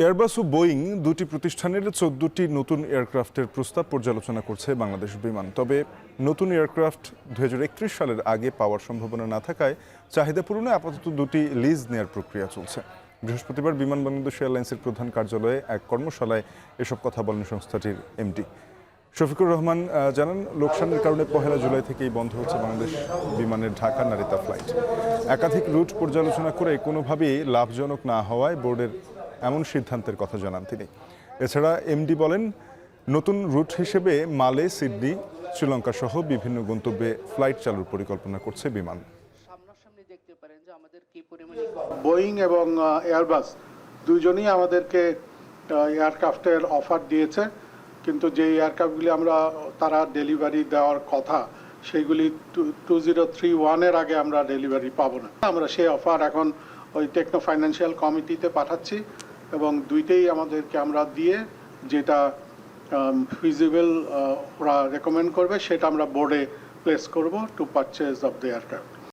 Airbus ও Boeing দুটি প্রতিষ্ঠানের 14টি নতুন এয়ারক্রাফটের প্রস্তাব পর্যালোচনা করছে বাংলাদেশ বিমান। তবে নতুন এয়ারক্রাফট 2031 সালের আগে পাওয়ার সম্ভাবনা না থাকায় চাহিদা পূরণে আপাতত দুটি লিজ নেয়ার প্রক্রিয়া চলছে। বৃহস্পতিবার বিমান বাংলাদেশ এয়ারলাইন্সের প্রধান কার্যালয়ে এক কর্মশালায় এসব কথা বলেন সংস্থাটির এমডি শফিকুর রহমান। জানান, লোকসানের কারণে 1 জুলাই থেকেই বন্ধ হচ্ছে বাংলাদেশ বিমানের ঢাকা নারিতা ফ্লাইট। একাধিক রুট পর্যালোচনা করে কোনোভাবেই লাভজনক না হওয়ায় বোর্ডের এমন সিদ্ধান্তের কথা জানান তিনি। এছাড়া এমডি বলেন, নতুন রুট হিসেবে মালে, সিডনি, শ্রীলঙ্কা সহ বিভিন্ন গন্তব্যে ফ্লাইট চালুর পরিকল্পনা করছে বিমান। বোয়িং এবং এয়ারবাস দুজনই আমাদেরকে এয়ারক্রাফটের অফার দিয়েছে, কিন্তু যে এয়ারক্রাফটগুলি তারা ডেলিভারি দেওয়ার কথা সেইগুলি 2031-এর আগে আমরা ডেলিভারি পাবো না। আমরা সেই অফার এখন ওই টেকনো ফাইন্যান্সিয়াল কমিটিতে পাঠাচ্ছি এবং দুইটাই আমরা দিয়ে যেটা ফিজিবল ওরা রেকমেন্ড করবে সেটা আমরা বোর্ডে প্লেস করব two purchase of the aircraft.